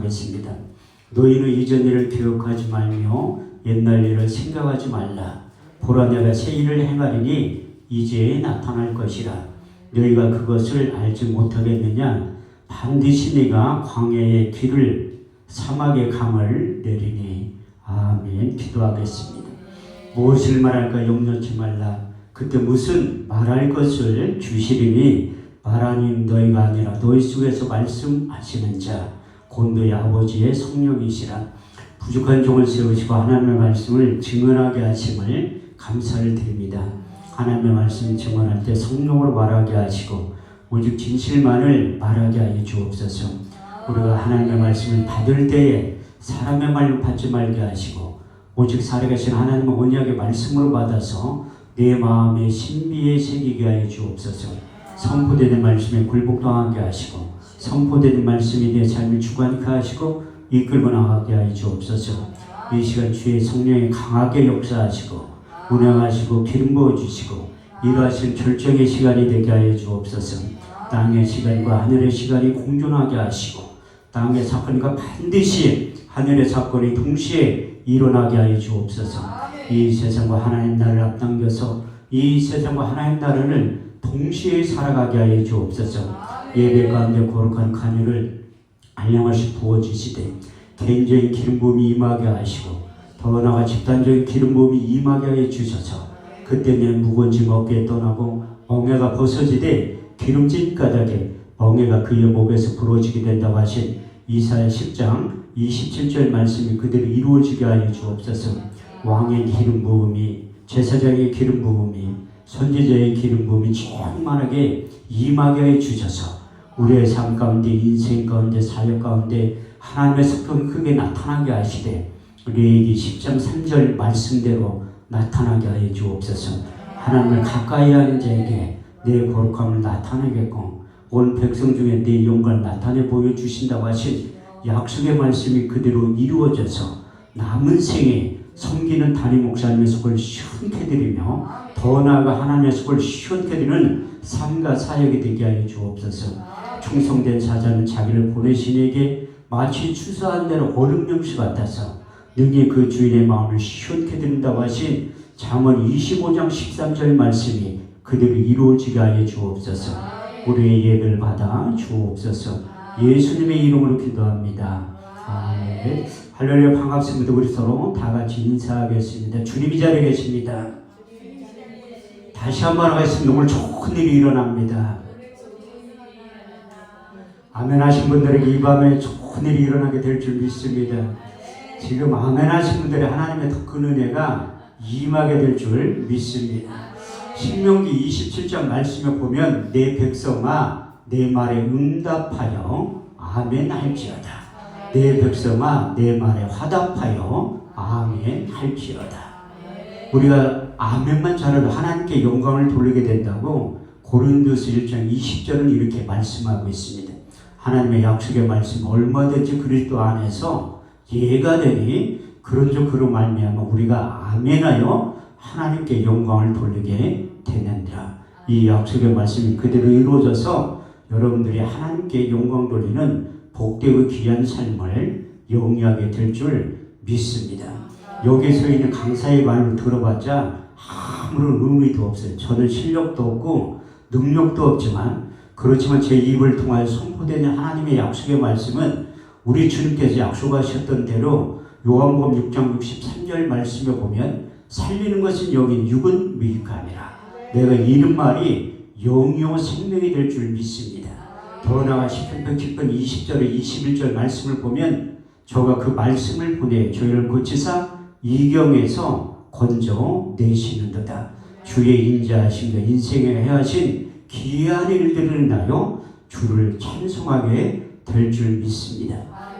묵상하겠습니다. 너희는 이전 일을 기억하지 말며 옛날 일을 생각하지 말라. 보라 내가 새 일을 행하리니 이제 나타날 것이라. 너희가 그것을 알지 못하겠느냐? 반드시 네가 광야의 길을 사막의 강을 내리니. 아멘. 기도하겠습니다. 무엇을 말할까 염려치 말라. 그때 무슨 말할 것을 주시리니 하나님 너희가 아니라 너희 속에서 말씀하시는 자 곧 너희 아버지의 성령이시라. 부족한 종을 세우시고 하나님의 말씀을 증언하게 하심을 감사를 드립니다. 하나님의 말씀 증언할 때 성령으로 말하게 하시고 오직 진실만을 말하게 하여 주옵소서. 우리가 하나님의 말씀을 받을 때에 사람의 말로 받지 말게 하시고 오직 살아계신 하나님의 언약의 말씀으로 받아서 내 마음에 신비에 새기게 하여 주옵소서. 선포되는 말씀에 굴복당하게 하시고 선포되는 말씀이 내 삶을 주관케 하시고 이끌고 나가게 하여 주옵소서. 이 시간 주의 성령이 강하게 역사하시고 운행하시고 기름 부어주시고 일하실 결정의 시간이 되게 하여 주옵소서. 땅의 시간과 하늘의 시간이 공존하게 하시고 땅의 사건과 반드시 하늘의 사건이 동시에 일어나게 하여 주옵소서. 이 세상과 하나님 나라를 앞당겨서 이 세상과 하나님 나라를 동시에 살아가게 하여 주옵소서. 예배 가운데 거룩한 간유를 한량씩 부어주시되 개인적인 기름 부음이 임하게 하시고 더 나아가 집단적인 기름 부음이 임하게 하여 주셔서 그때 내 무거운 짐 어깨에 떠나고 멍에가 벗어지되 기름진 가닥에 멍에가 그의 목에서 부러지게 된다고 하신 이사야 10장 27절 말씀이 그대로 이루어지게 하여 주옵소서. 왕의 기름 부음이 제사장의 기름 부음이 선지자의 기름 부음이 충만하게 임하게 해 주셔서 우리의 삶 가운데 인생 가운데 사역 가운데 하나님의 성품이 크게 나타나게 하시되 레위기 10장 3절 말씀대로 나타나게 하여 주옵소서. 하나님을 가까이 하는 자에게 내 거룩함을 나타내겠고 온 백성 중에 내 영광을 나타내 보여주신다고 하신 약속의 말씀이 그대로 이루어져서 남은 생에 섬기는 담임 목사님의 속을 시원케 드리며 더 나아가 하나님의 속을 시원케 드리는 삶과 사역이 되게 하여 주옵소서. 충성된 사자는 자기를 보내신 이에게 마치 추수한 대로 얼음명수 같아서 능히 그 주인의 마음을 시원케 드린다고 하신 잠언 25장 13절 말씀이 그대로 이루어지게 하여 주옵소서. 우리의 예배를 받아 주옵소서. 예수님의 이름으로 기도합니다. 아멘. 할렐루야. 반갑습니다. 우리 서로 다 같이 인사하겠습니다. 주님이 자리에 계십니다. 다시 한번 하겠습니다. 오늘 좋은 일이 일어납니다. 아멘 하신 분들에게 이 밤에 좋은 일이 일어나게 될 줄 믿습니다. 지금 아멘 하신 분들의 하나님의 더 큰 은혜가 임하게 될 줄 믿습니다. 신명기 27장 말씀에 보면 내 백성아 내 말에 응답하여 아멘 할지어다. 내 백성아 내 말에 화답하여 아멘 할지어다. 우리가 아멘만 잘해도 하나님께 영광을 돌리게 된다고 고린도서 1장 20절은 이렇게 말씀하고 있습니다. 하나님의 약속의 말씀 얼마든지 그리스도 안에서 예가 되니 그런저그로 말미암아 우리가 아멘하여 하나님께 영광을 돌리게 되는지라. 이 약속의 말씀이 그대로 이루어져서 여러분들이 하나님께 영광 돌리는 복되고 귀한 삶을 영위하게 될 줄 믿습니다. 여기 서 있는 강사의 말을 들어봤자 아무런 의미도 없어요. 저는 실력도 없고 능력도 없지만 그렇지만 제 입을 통하여 선포되는 하나님의 약속의 말씀은 우리 주님께서 약속하셨던 대로 요한복음 6장 63절 말씀에 보면 살리는 것은 여긴 육은 미익함이라. 내가 이른 말이 영이요 생명이 될 줄 믿습니다. 더 나아가 시편 110편 20절에 21절 말씀을 보면 저가 그 말씀을 보내 저희를 고치사 이경에서 건져내시는도다. 주의 인자하심과 인생에 행하신 귀한 일들을 인하여 주를 찬송하게 될 줄 믿습니다.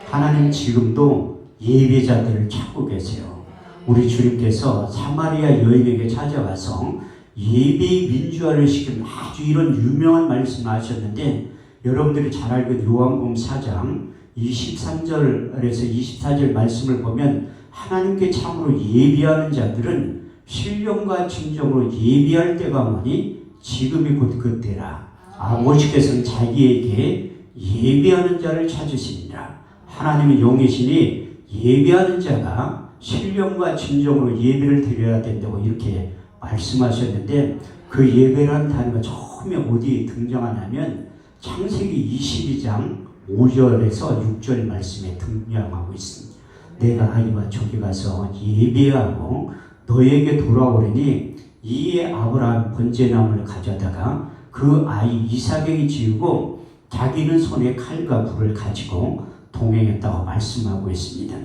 하나님 지금도 예배자들을 찾고 계세요. 우리 주님께서 사마리아 여인에게 찾아와서 예배의 민주화를 시키는 아주 이런 유명한 말씀을 하셨는데 여러분들이 잘 알고 있는 요한복음 4장 23절에서 24절 말씀을 보면 하나님께 참으로 예비하는 자들은 신령과 진정으로 예비할 때가 오니 지금이 곧 그때라. 아버지께서는 자기에게 예비하는 자를 찾으시니라. 하나님의 영이시니 예배하는 자가 신령과 진정으로 예배를 드려야 된다고 이렇게 말씀하셨는데, 그 예배라는 단어가 처음에 어디에 등장하냐면 창세기 22장 5절에서 6절 말씀에 등장하고 있습니다. 내가 아이와 저기 가서 예배하고 너에게 돌아오리니 이에 아브라함 번제나무를 가져다가 그 아이 이삭에게 지우고 자기는 손에 칼과 불을 가지고 동행했다고 말씀하고 있습니다.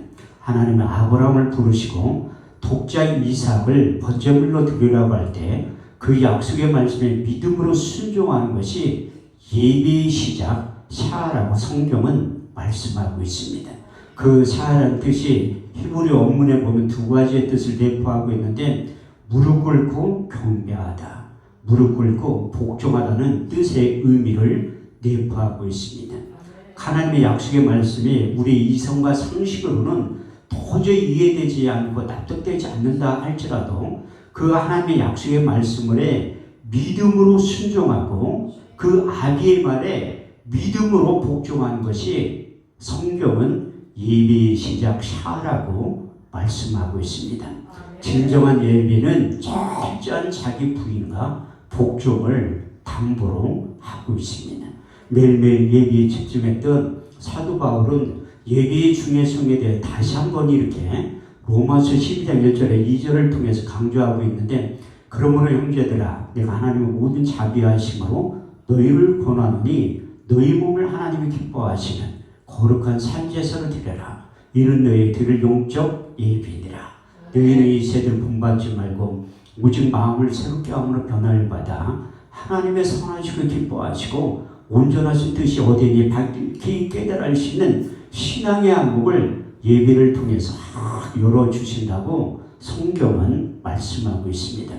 하나님은 아브라함을 부르시고 독자인 이삭을 번제물로 드리라고 할 때 그 약속의 말씀에 믿음으로 순종하는 것이 예배의 시작 샤라고 성경은 말씀하고 있습니다. 그 샤라는 뜻이 히브리 원문에 보면 두 가지의 뜻을 내포하고 있는데, 무릎 꿇고 경배하다, 무릎 꿇고 복종하다는 뜻의 의미를 내포하고 있습니다. 하나님의 약속의 말씀이 우리 이성과 상식으로는 도저히 이해되지 않고 납득되지 않는다 할지라도 그 하나님의 약속의 말씀을 믿음으로 순종하고 그 아비의 말에 믿음으로 복종하는 것이 성경은 예배의 시작 샤라고 말씀하고 있습니다. 진정한 예배는 철저한 자기 부인과 복종을 담보로 하고 있습니다. 매일매일 예배에 집중했던 사도 바울은 예배의 중요성에 대해 다시 한번 이렇게 로마서 12장 1절에 2절을 통해서 강조하고 있는데, 그러므로 형제들아 내가 하나님의 모든 자비하심으로 너희를 권하노니 너희 몸을 하나님이 기뻐하시는 거룩한 산제사로 드려라. 이는 너희 드릴 영적 예비니라. 너희는 이 세대를 본받지 말고 오직 마음을 새롭게 함으로 변화를 받아 하나님의 선하시고 기뻐하시고 온전하신 뜻이 어디니 밝히 깨달을 수 있는 신앙의 안목을 예배를 통해서 열어주신다고 성경은 말씀하고 있습니다.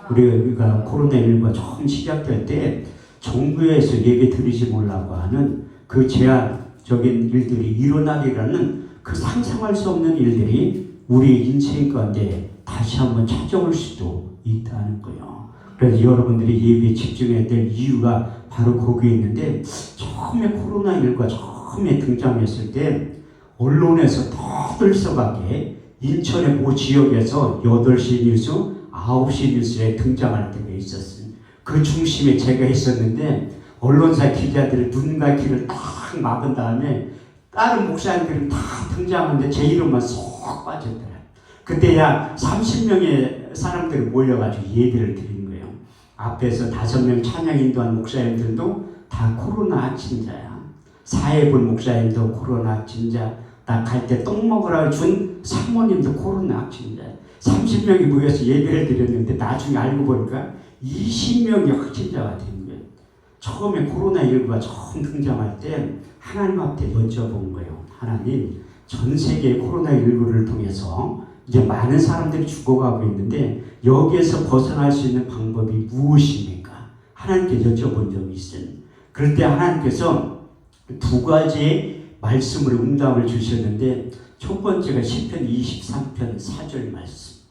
우리가 코로나19가 처음 시작될 때 정부에서 예배 드리지 말라고 하는 그 제한적인 일들이 일어나리라는 그 상상할 수 없는 일들이 우리 인생 가운데 다시 한번 찾아올 수도 있다는 거예요. 그래서 여러분들이 예배에 집중해야 될 이유가 바로 거기에 있는데, 처음에 코로나19가 처음에 등장했을 때 언론에서 떠들썩하게 인천의 모 지역에서 8시 뉴스, 9시 뉴스에 등장할 때가 있었어요. 그 중심에 제가 있었는데 언론사 기자들의 눈과 귀를 딱 막은 다음에 다른 목사님들은 다 등장하는데 제 이름만 쏙 빠졌더라고요. 그때 약 30명의 사람들이 모여가지고 예배를 드리는 거예요. 앞에서 5명 찬양 인도한 목사님들도 다 코로나 확진자야. 사회본 목사님도 코로나 확진자, 나 갈 때 똥 먹으라고 준 사모님도 코로나 확진자야. 30명이 모여서 예배를 드렸는데 나중에 알고 보니까 20명이 확진자가 된 거예요. 처음에 코로나19가 처음 등장할 때 하나님 앞에 여쭤본 거예요. 하나님, 전 세계 코로나19를 통해서 이제 많은 사람들이 죽어가고 있는데 여기에서 벗어날 수 있는 방법이 무엇입니까? 하나님께 여쭤본 적이 있어요. 그럴 때 하나님께서 두 가지의 말씀으로 응답을 주셨는데, 첫 번째가 시편 23편 4절 말씀.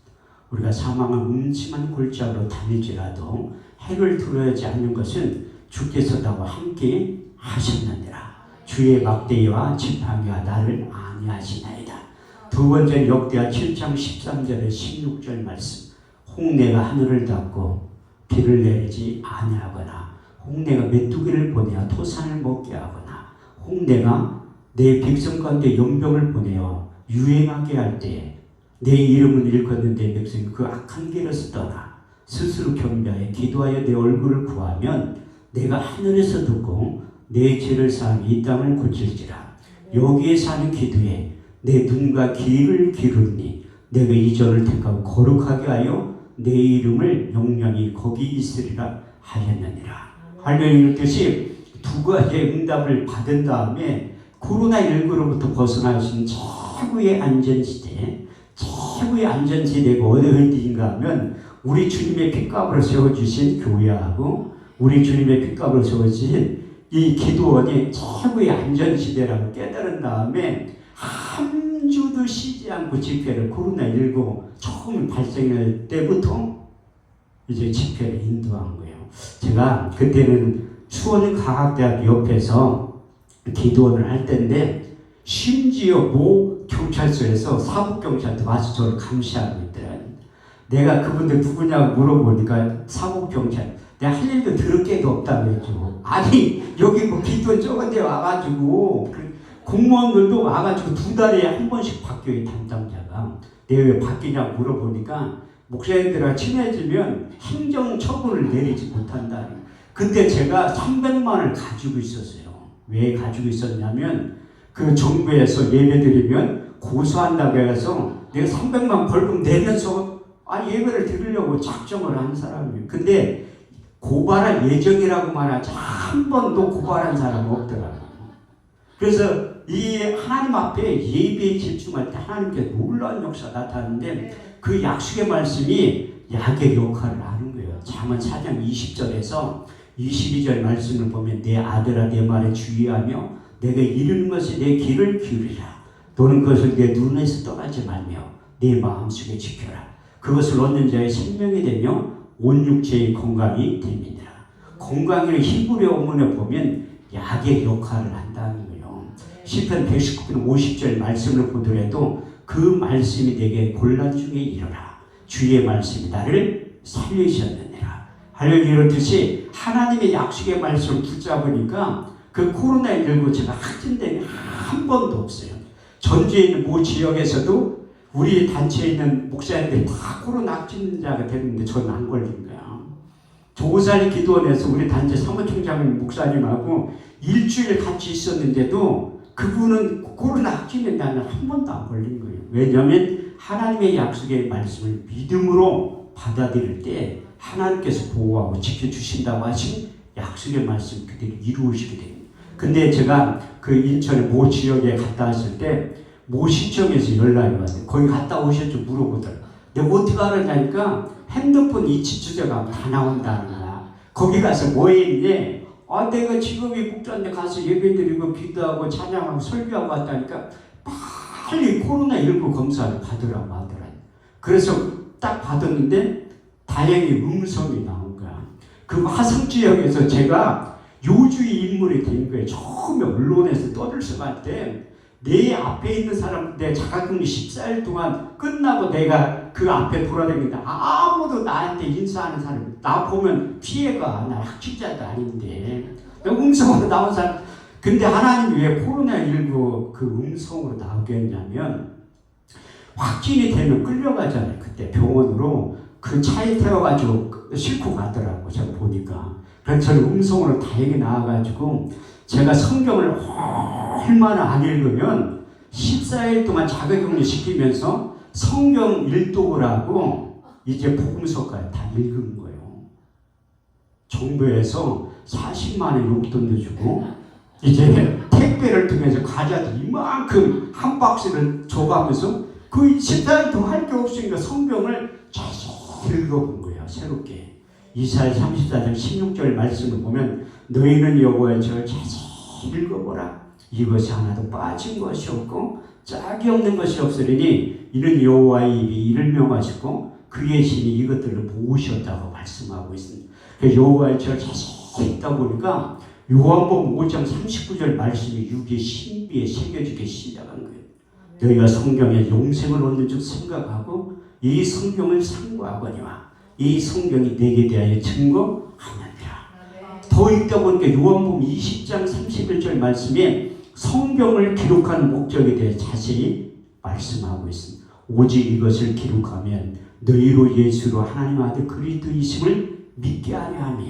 우리가 사망한 음침한 골짜기로 다닐지라도 해를 두려워하지 않는 것은 주께서 나와 함께 하셨느니라. 주의 막대기와 지팡이와 나를 안위하시나이다. 두 번째는 역대하 7장 13절에 16절 말씀. 홍내가 하늘을 닫고 비를 내리지 아니하거나 홍내가 메뚜기를 보내어 토산을 먹게 하거나 홍내가 내 백성 가운데 연병을 보내어 유행하게 할 때에 내 이름을 일컫는 내 백성이 그 악한 길에서 떠나 스스로 겸비하여 기도하여 내 얼굴을 구하면 내가 하늘에서 듣고 내 죄를 사하며 이 땅을 고칠지라. 여기에 사는 기도에 내 눈과 귀를 기르니 내가 이 전을 택하고 거룩하게 하여 내 이름을 영영히 거기 있으리라 하였느니라. 할렐루야. 뜻이 두 가지의 응답을 받은 다음에 코로나19로부터 벗어날 수 있는 최고의 안전지대, 최고의 안전지대가 어디인가 하면 우리 주님의 핏값으로 세워주신 교회하고 우리 주님의 핏값으로 세워주신 이 기도원이 최고의 안전지대라고 깨달은 다음에 한 주도 쉬지 않고 집회를 코로나19 처음 발생할 때부터 이제 집회를 인도한 거예요. 제가 그때는 수원과학대학교 옆에서 기도원을 할 때인데 심지어 모 경찰서에서 사법경찰도 와서 저를 감시하고 있더라고요. 내가 그분들 누구냐고 물어보니까 사법경찰. 내가 할 일도 더럽게도 없다고 했죠. 아니 여기 뭐 기존 저건 데 와가지고 공무원들도 와가지고 2달에 한 번씩 바뀌어요. 담당자가. 내가 왜 바뀌냐고 물어보니까 목사님들과 친해지면 행정처분을 내리지 못한다. 근데 제가 300만 원을 가지고 있었어요. 왜 가지고 있었냐면 그 정부에서 예배드리면 고소한다고 해서 내가 300만 벌금 내면서 예배를 드리려고 작정을 한 사람이에요. 근데 고발할 예정이라고 말하지 한 번도 고발한 사람은 없더라고요. 그래서 이 하나님 앞에 예배에 집중할 때 하나님께 놀라운 역사가 나타나는데 그 약속의 말씀이 약의 역할을 하는 거예요. 잠언 4장 20절에서 22절 말씀을 보면 내 아들아 내 말에 주의하며 내가 이루는 것에 내 귀를 기울이라. 너는 그것을 내 눈에서 떠나지 말며 내 마음속에 지켜라. 그것을 얻는 자의 생명이 되며 온 육체의 건강이 됩니다. 건강을 히브리 어문에 보면 약의 역할을 한다는 거예요. 시편 119편 50절 말씀을 보더라도 그 말씀이 내게 곤란 중에 이르라. 주의 말씀이 나를 살리셨느니라. 할렐루야. 이렇듯이 하나님의 약속의 말씀을 붙잡으니까 그 코로나19 제가 확진된 게 한 번도 없어요. 전주에 있는 모 지역에서도 우리 단체에 있는 목사님들이 다 코로나 확진자가 됐는데 저는 안 걸린 거야. 조사리 기도원에서 우리 단체 사무총장 목사님하고 일주일 같이 있었는데도 그분은 코로나 확진에 나는 한 번도 안 걸린 거예요. 왜냐하면 하나님의 약속의 말씀을 믿음으로 받아들일 때 하나님께서 보호하고 지켜주신다고 하신 약속의 말씀 그대로 이루어지게 됩니다. 근데 제가 그 인천의 모 지역에 갔다 왔을 때 모 시청에서 연락이 왔어요. 거기 갔다 오셨죠? 물어보더라고요. 내가 어떻게 알았냐니까 핸드폰 이치 주제가 다 나온다는 거야. 거기 가서 뭐 했니? 내가 직업이 목자인데 가서 예배드리고 기도하고 찬양하고 설교하고 왔다니까 빨리 코로나19 검사를 받으라고 하더라고요. 그래서 딱 받았는데 다행히 음성이 나온 거야. 그 화성 지역에서 제가 요주의 인물이 된 거예요. 처음에 언론에서 떠들썩할 때 내 앞에 있는 사람, 내 자가격리 14일 동안 끝나고 내가 그 앞에 돌아다니는데 아무도 나한테 인사하는 사람이 나 보면 피해가. 나 확진자도 아닌데 음성으로 나온 사람. 근데 하나님이 왜 코로나19 그 음성으로 나오게 했냐면 확진이 되면 끌려가잖아요. 그때 병원으로 그 차에 태워가지고 싣고 가더라고. 제가 보니까. 그래서 저는 음성으로 다행히 나와가지고 제가 성경을 얼마나 안 읽으면 14일 동안 자가격리 시키면서 성경 일독을 하고 이제 복음서까지 다 읽은 거예요. 정부에서 40만 원 용돈도 주고 이제 택배를 통해서 과자도 이만큼 한 박스를 줘가면서 그 14일 동안 할 게 없으니까 성경을 계속 읽어본 거예요. 새롭게. 이사야 34장 16절 말씀을 보면 너희는 여호와의 절을 자세히 읽어보라. 이것이 하나도 빠진 것이 없고 짝이 없는 것이 없으리니 이는 여호와의 입이 이를 명하시고 그의 신이 이것들을 모으셨다고 말씀하고 있습니다. 여호와의 절을 자세히 읽다 보니까 요한복음 5장 39절 말씀이 육의 신비에 새겨지기 시작한 거예요. 너희가 성경에 용생을 얻는 줄 생각하고 이 성경을 상고하거니와 이 성경이 내게 대하여 증거하느니라. 더 읽다 보니까 요한복음 20장 31절 말씀에 성경을 기록하는 목적에 대해 자세히 말씀하고 있습니다. 오직 이것을 기록하면 너희로 예수로 하나님 아들 그리스도이심을 믿게 하려 하며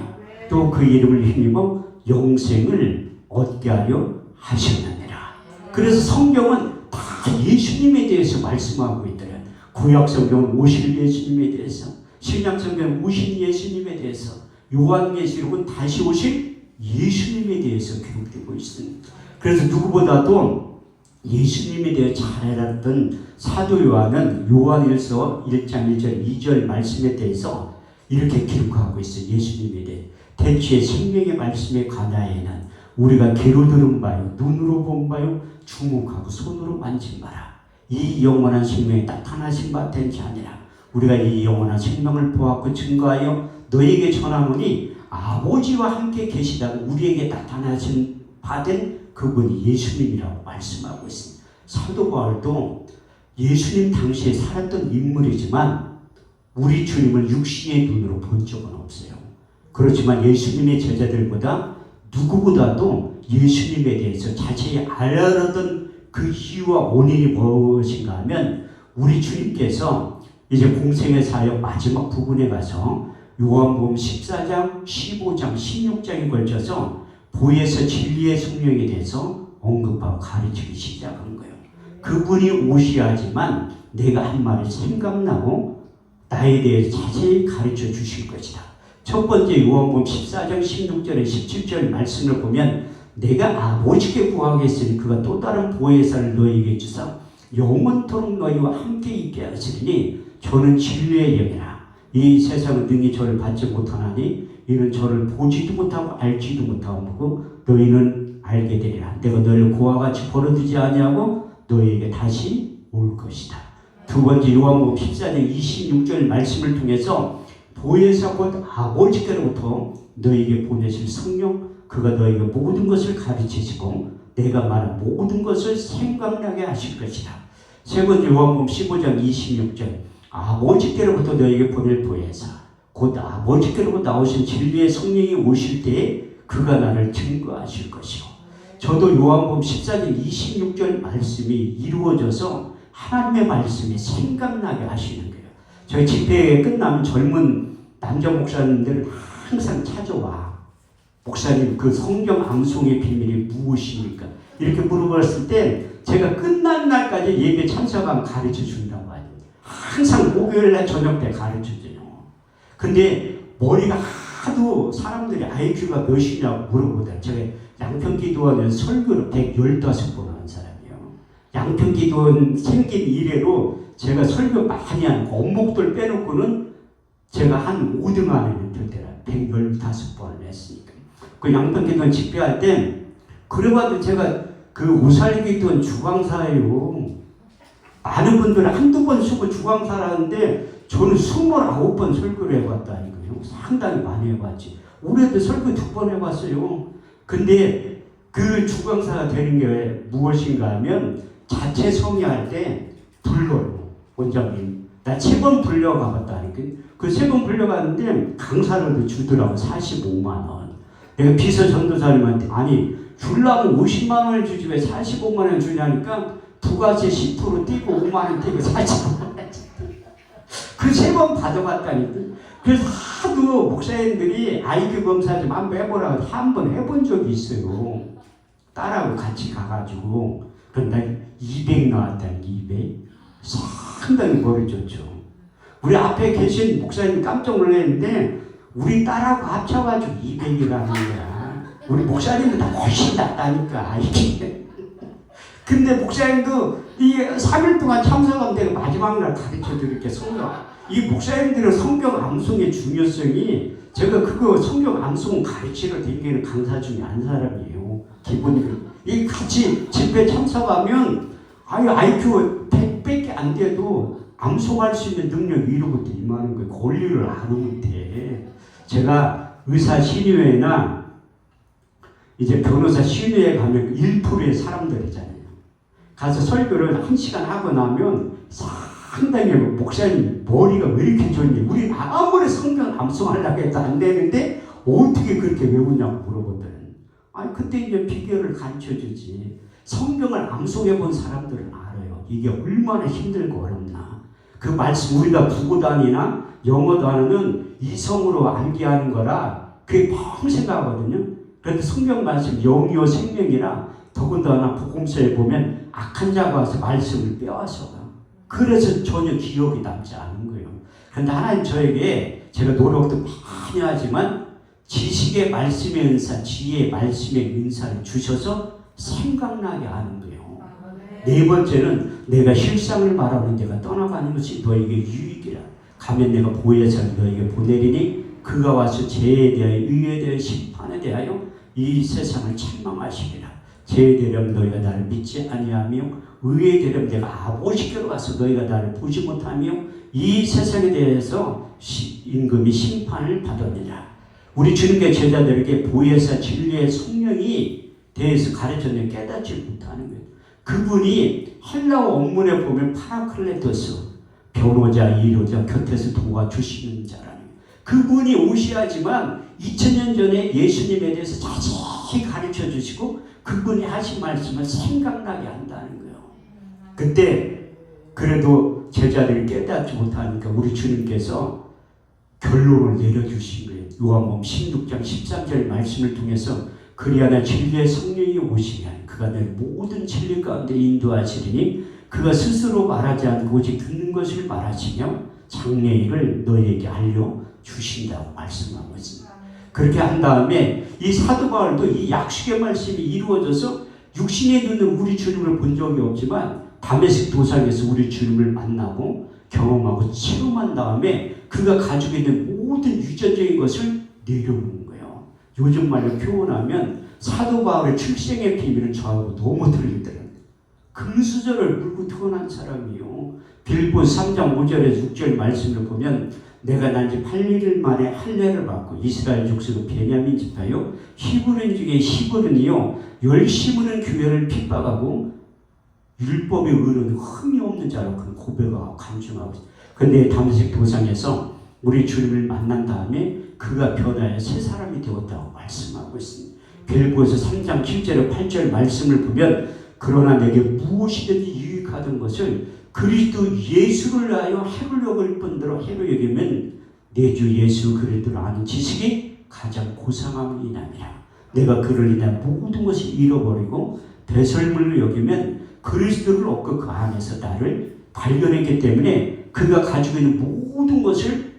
또 그 이름을 힘입어 영생을 얻게 하려 하셨느니라. 그래서 성경은 다 예수님에 대해서 말씀하고 있더라. 구약 성경은 오실 예수님에 대해서, 신약 성경은 오신 예수님에 대해서, 요한계시록은 다시 오실 예수님에 대해서 기록되고 있습니다. 그래서 누구보다도 예수님에 대해 잘 알았던 사도 요한은 요한일서 1장 1절 2절 말씀에 대해서 이렇게 기록하고 있어요. 예수님에 대해 대취의 생명의 말씀에 관하여는 우리가 귀로 들은 바요 눈으로 본 바요 주목하고 손으로 만진 바라. 이 영원한 생명이 나타나신 바 된 자 아니라 우리가 이 영원한 생명을 보았고 증거하여 너에게 전하노니 아버지와 함께 계시다고 우리에게 나타나신 바 된 그분이 예수님이라고 말씀하고 있습니다. 사도 바울도 예수님 당시에 살았던 인물이지만 우리 주님을 육신의 눈으로 본 적은 없어요. 그렇지만 예수님의 제자들보다 누구보다도 예수님에 대해서 자세히 알았던 그 이유와 원인이 무엇인가 하면 우리 주님께서 이제 공생의 사역 마지막 부분에 가서 요한복음 14장, 15장, 16장에 걸쳐서 보혜사 진리의 성령에 대해서 언급하고 가르치기 시작한 거예요. 그분이 오셔야지만 내가 한 말이 생각나고 나에 대해서 자세히 가르쳐 주실 것이다. 첫 번째 요한복음 14장 16절에 17절 말씀을 보면 내가 아버지께 구하겠으니 그가 또 다른 보혜사를 너희에게 주사 영원토록 너희와 함께 있게 하시리니 저는 진리의 영이라. 이 세상은 능히 저를 받지 못하나니 이는 저를 보지도 못하고 알지도 못하고 너희는 알게 되리라. 내가 너희를 그와 같이 버려두지 아니하고 너희에게 다시 올 것이다. 두 번째 요한복음 14장 26절 말씀을 통해서 보혜사 곧 아버지께로부터 너희에게 보내실 성령 그가 너희에게 모든 것을 가르치시고 내가 말한 모든 것을 생각나게 하실 것이다. 세 번째 요한복음 15장 26절 아버지께로부터 너희에게 보낼 보혜사 곧 아버지께로부터 나오신 진리의 성령이 오실 때에 그가 나를 증거하실 것이고 저도 요한복음 14장 26절 말씀이 이루어져서 하나님의 말씀이 생각나게 하시는 거예요. 저희 집회 끝나면 젊은 남자 목사님들 항상 찾아와. 목사님 그 성경 암송의 비밀이 무엇입니까? 이렇게 물어봤을 때 제가 끝난 날까지 예배 참석하면 가르쳐 준다고 하죠. 항상 목요일날 저녁 때 가르쳐 줘요. 근데 머리가 하도 사람들이 IQ가 몇이냐고 물어보다 제가 양평기도원은 설교를 115번 하는 사람이에요. 양평기도원 생긴 이래로 제가 설교 많이 한 원목들 빼놓고는 제가 한 5등 안에는 들 때라 115번을 했으니까. 그 양평기도원 집회할 때 그래봐도 제가 그 우살기도원 주광사예요. 많은 분들은 한두 번 쓰고 주광사라는데 저는 29번 설교를 해봤다니까요. 상당히 많이 해봤지. 올해도 설교 2번 해봤어요. 근데 그 주광사가 되는 게 무엇인가 하면 자체 성의할 때 불러요. 원장님. 나 3번 불려가봤다니까. 그 3번 불려갔는데 강사료도 주더라고. 45만 원. 내가 비서 전도사님한테 아니 주려면 50만 원을 주지 왜 45만 원 주냐니까 부가세 10% 띄고 5만 원 띄고 45만 원 그 3번 받아봤다니까. 그래서 하도 목사님들이 IQ 검사 좀 한번 해보라고 한번 해본 적이 있어요. 딸하고 같이 가가지고. 그런데 200 나왔다니 200. 상당히 머리 좋죠. 우리 앞에 계신 목사님 깜짝 놀랐는데 우리 딸하고 합쳐가지고 200이라는 거야. 우리 목사님보다 훨씬 낫다니까. 근데 목사님도 이게 3일 동안 참석하면 내가 마지막 날 가르쳐 드릴게 성경. 이 목사님들은 성경 암송의 중요성이 제가 그거 성경 암송 가르치러 다니는 강사 중에 한 사람이에요. 기본적으로. 이 같이 집회 참석하면 아유 IQ 100밖에 안 돼도 암송할 수 있는 능력 위로부터 임하는 거예요. 권리를 아는 돼. 제가 의사 신의회나 이제 변호사 신의회 가면 1%의 사람들이잖아요. 가서 설교를 1시간 하고 나면 상당히 목사님 머리가 왜 이렇게 좋니? 우리 아무리 성경 암송하려고 해도 안 되는데 어떻게 그렇게 외우냐고 물어보더니 아니 그때 이제 비결을 가르쳐주지. 성경을 암송해 본 사람들은 알아요. 이게 얼마나 힘들고 어렵나. 그 말씀 우리가 국어단이나 영어 단어는 이성으로 암기하는 거라 그게 평생 가거든요. 그런데 성경 말씀 영이요 생명이라 더군다나 복음서에 보면 악한 자가 와서 말씀을 빼앗아가. 그래서 전혀 기억이 남지 않은 거예요. 그런데 하나님 저에게 제가 노력도 많이 하지만 지식의 말씀의 은사, 지혜의 말씀의 은사를 주셔서 생각나게 하는 거예요. 네 번째는 내가 실상을 말하는 데가 떠나가는 것이 너에게 유익이라. 가면 내가 보혜사를 너에게 보내리니 그가 와서 죄에 대하여 의에 대하여 심판에 대하여 이 세상을 책망하시리라. 죄에 대하여 너희가 나를 믿지 아니하며 의에 대하여 내가 아버지께로 가서 너희가 나를 보지 못하며 이 세상에 대해서 임금이 심판을 받으리라. 우리 주님께 제자들에게 보혜사 진리의 성령이 대해서 가르쳤는데 깨닫지 못하는 거예요. 그분이 헬라어 원문에 보면 파라클레토스, 변호자, 이로자, 곁에서 도와주시는 자라는 거예요. 그분이 오셔야지만 2000년 전에 예수님에 대해서 자세히 가르쳐 주시고 그분이 하신 말씀을 생각나게 한다는 거예요. 그때 그래도 제자들이 깨닫지 못하니까 우리 주님께서 결론을 내려주신 거예요. 요한복음 16장 13절 말씀을 통해서 그리하나 진리의 성령이 오시면 그가 내 모든 진리 가운데 인도하시리니 그가 스스로 말하지 않고 오직 듣는 것을 말하시며 장래일을 너희에게 알려주신다고 말씀하고 있습니다. 그렇게 한 다음에 이 사도 바울도 이 약속의 말씀이 이루어져서 육신의 눈은 우리 주님을 본 적이 없지만 다메섹 도상에서 우리 주님을 만나고 경험하고 체험한 다음에 그가 가지고 있는 모든 유전적인 것을 내려놓은 거예요. 요즘 말로 표현하면 사도 바울의 출생의 비밀은 저하고 너무 틀리더라고요. 금수저를 물고 태어난 사람이요. 빌보스 3장 5절에서 6절 말씀을 보면 내가 난 지 8일 만에 할례를 받고 이스라엘 족속 베냐민 지파요 히브리인 중에 히브리는요 열심으로는 교회를 핍박하고 율법의 의로는 흠이 없는 자로 그런 고백하고 간증하고 있어요. 그런데 다메섹 도상에서 우리 주님을 만난 다음에 그가 변하여 새 사람이 되었다고 말씀하고 있습니다. 빌보에서 3장 7절 8절 말씀을 보면 그러나 내게 무엇이든지 유익하던 것을 그리스도 예수를 위하여 해를 여길 뿐더러 해로 여기면 내 주 예수 그리스도를 아는 지식이 가장 고상함을 인함이라. 내가 그를 인해 모든 것을 잃어버리고 배설물로 여기면 그리스도를 얻고 그 안에서 나를 발견했기 때문에 그가 가지고 있는 모든 것을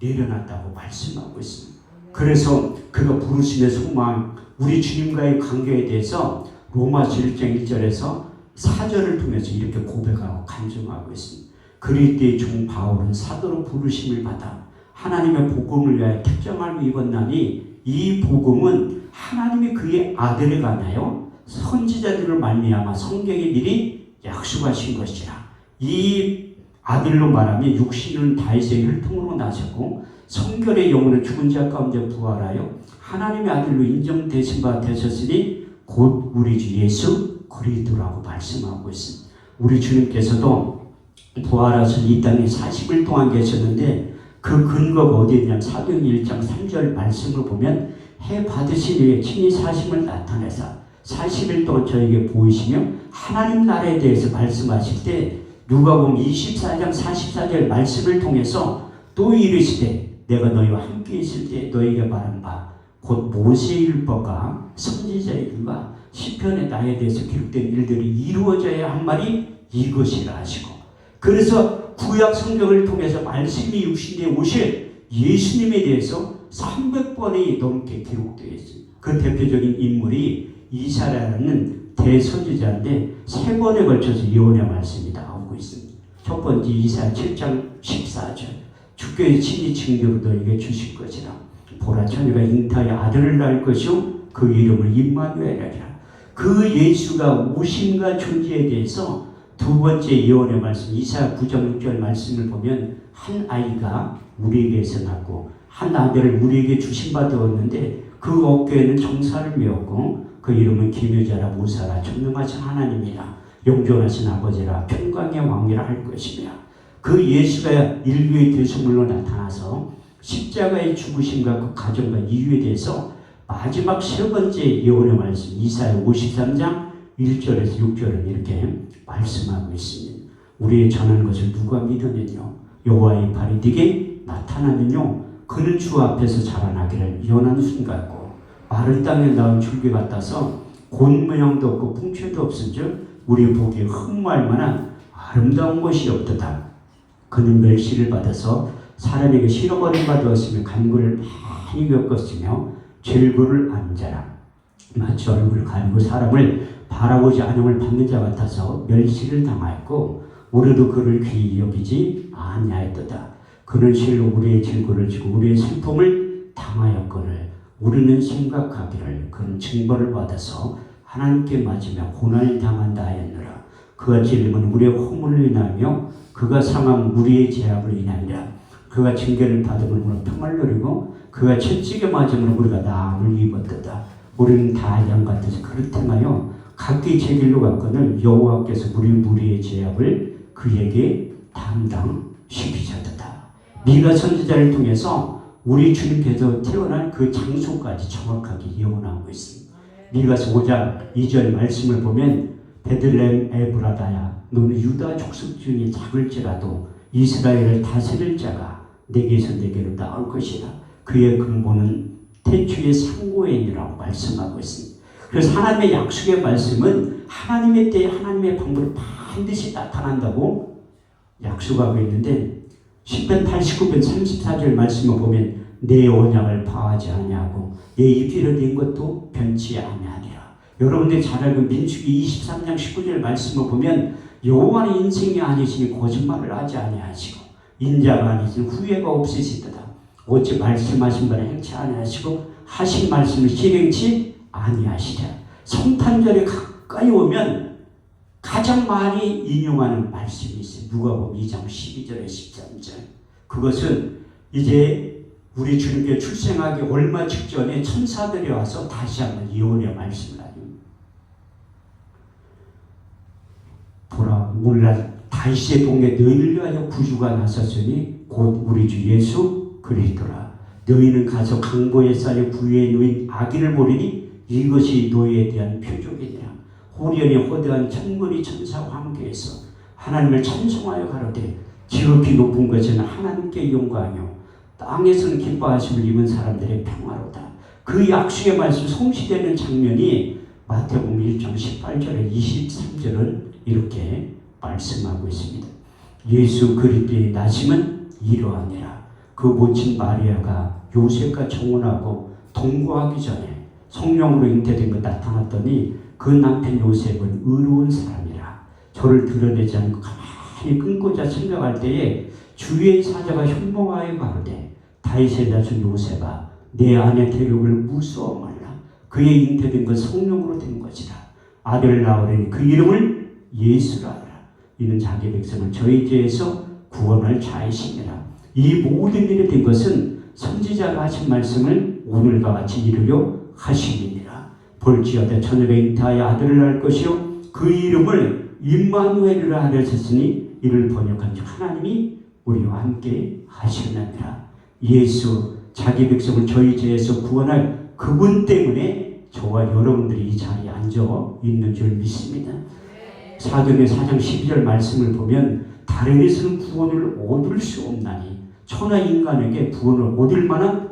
내려놨다고 말씀하고 있습니다. 그래서 그가 부르심의 소망, 우리 주님과의 관계에 대해서 로마서 1장 1절에서 4절을 통해서 이렇게 고백하고 간증하고 있습니다. 그리스도의 종 바울은 사도로 부르심을 받아 하나님의 복음을 위하여 특정함을 입었나니 이 복음은 하나님이 그의 아들에 관하여 선지자들을 말미암아 성경에 미리 약속하신 것이라. 이 아들로 말하면 육신은 다윗의 혈통으로 나셨고 성결의 영혼은 죽은 자 가운데 부활하여 하나님의 아들로 인정되신 바 되셨으니 곧 우리 주 예수 그리스도라고 말씀하고 있습니다. 우리 주님께서도 부활하신 이 땅에 40일 동안 계셨는데 그 근거가 어디에 있냐면 사도행 1장 3절 말씀을 보면 해 받으신 이에 친히 사심을 나타내사 40일 동안 저에게 보이시며 하나님 나라에 대해서 말씀하실 때 누가복음 24장 44절 말씀을 통해서 또 이르시되 내가 너희와 함께 있을 때 너희에게 말한 바 곧 모세의 율법과 선지자의 글과 시편에 나에 대해서 기록된 일들이 이루어져야 한 말이 이것이라 하시고 그래서 구약 성경을 통해서 말씀이 육신에 오실 예수님에 대해서 300번이 넘게 기록되어 있습니다. 그 대표적인 인물이 이사야라는 대선지자인데 3번에 걸쳐서 예언의 말씀이 나오고 있습니다. 첫 번째 이사야 7장 14절 주께서 친히 징조로 너에게 주실 것이라 보라 처녀가 잉타의 아들을 낳을 것이요 그 이름을 임마누엘이라. 그 예수가 오심과 존재에 대해서 두 번째 예언의 말씀 이사야 9장 6절 말씀을 보면 한 아이가 우리에게서 낳고 한 아들을 우리에게 주신 바 되었는데 그 어깨에는 정사를 메었고 그 이름은 기묘자라 모사라 전능하신 하나님이라 영존하신 아버지라 평강의 왕이라 할 것이며 그 예수가 인류의 대속물로 나타나서 십자가의 죽으심과 그 가정과 이유에 대해서 마지막 세 번째 예언의 말씀 이사야 53장 1절에서 6절은 이렇게 말씀하고 있습니다. 우리의 전하는 것을 누가 믿으면요 여호와의 발이 네게 나타나면요 그는 주 앞에서 자라나기를 연한 순 같고 마른 땅에 나온 줄기 같아서 곤 모양도 없고 풍채도 없은즉 우리 보기에 흠모할 만한 아름다운 것이 없도다. 그는 멸시를 받아서 사람에게 실어버린 바 되었으며 간구를 많이 겪었으며 죄를 안 자라 마치 얼굴을 가리고 사람을 바라보지 않음을 받는 자 같아서 멸시를 당하였고 우리도 그를 귀히 여기지 아니하였도다. 그는 실로 우리의 질고를 지고 우리의 슬픔을 당하였거늘 우리는 생각하기를 그는 징벌을 받아서 하나님께 맞으며 고난을 당한다 하였노라. 그가 찔림은 우리의 허물로 인하며 그가 상함 우리의 죄악으로 인하니라. 그가 징계를 받음으로 평을 누리고 그가 채찍에 맞음으로 우리가 나음을 입었도다. 우리는 다 양 같아서 그렇다마요 각기 제 길로 갔거늘 여호와께서 우리 무리의 죄악을 그에게 담당시키셨다. 미가 선지자를 통해서 우리 주님께서 태어난 그 장소까지 정확하게 예언하고 있습니다. 미가서 5장 2절 말씀을 보면 베들레헴 에브라다야 너는 유다 족속 중에 작을지라도 이스라엘을 다스릴 자가 내게서 내게로 나올 것이다. 그의 근본은 태초의 상고엔이라고 말씀하고 있습니다. 그래서 하나님의 약속의 말씀은 하나님의 때에 하나님의 방법으로 반드시 나타난다고 약속하고 있는데 시편 89편 34절 말씀을 보면 내 언약을 파하지 아니하고 내 입술을 낸 것도 변치 아니하리라. 여러분들이 잘 알고 민수기 23장 19절 말씀을 보면 여호와는 인생이 아니시니 거짓말을 하지 아니하시고 인자가 아니시니 후회가 없으시도다. 어찌 말씀하신 바를 행치 아니하시고 하신 말씀을 실행치 아니하시랴. 성탄절에 가까이 오면 가장 많이 인용하는 말씀이 있어요. 누가복음 2장 12절에 13절. 그것은 이제 우리 주님께 출생하기 얼마 직전에 천사들이 와서 다시 한번 예언의 말씀을 하죠. 보라, 오늘날 다윗의 동네 너희를 위하여 구주가 나섰으니 곧 우리 주 예수 그리스도라. 너희는 가서 강보에 쌓여 구유에 놓인 아기를 보리니 이것이 너희에 대한 표적이니라. 호련히 허대한 천군이 천사와 함께해서 하나님을 찬송하여 가로되 지극히 높은 것은 하나님께 영광이요 땅에서는 기뻐하심을 입은 사람들의 평화로다. 그 약속의 말씀 성취되는 장면이 마태복음 1장 18절에 23절은 이렇게 말씀하고 있습니다. 예수 그리스도의 나심은 이러하니라. 그 모친 마리아가 요셉과 정혼하고 동거하기 전에 성령으로 잉태된 것 나타났더니 그 남편 요셉은 의로운 사람이라. 저를 드러내지 않고 가만히 끊고자 생각할 때에 주의 사자가 현몽하여 가로되 다윗의 자손 요셉아 내 아내 대륙을 무서워 말라. 그의 잉태된 것 성령으로 된 것이라. 아들을 낳으려니 그 이름을 예수라 하라. 이는 자기 백성을 저희 죄에서 구원할 자이시니라. 이 모든 일이 된 것은 선지자가 하신 말씀을 오늘과 같이 이루려 하심이니라. 볼지어다 처녀가 잉태하여 아들을 낳을 것이요 그 이름을 임마누엘이라 하셨으니 이를 번역한 즉 하나님이 우리와 함께 하시느니라. 예수 자기 백성을 저희 죄에서 구원할 그분 때문에 저와 여러분들이 이 자리에 앉아 있는 줄 믿습니다. 사도행전 4장 12절 말씀을 보면 다른 데서는 구원을 얻을 수 없나니 천하 인간에게 구원을 얻을 만한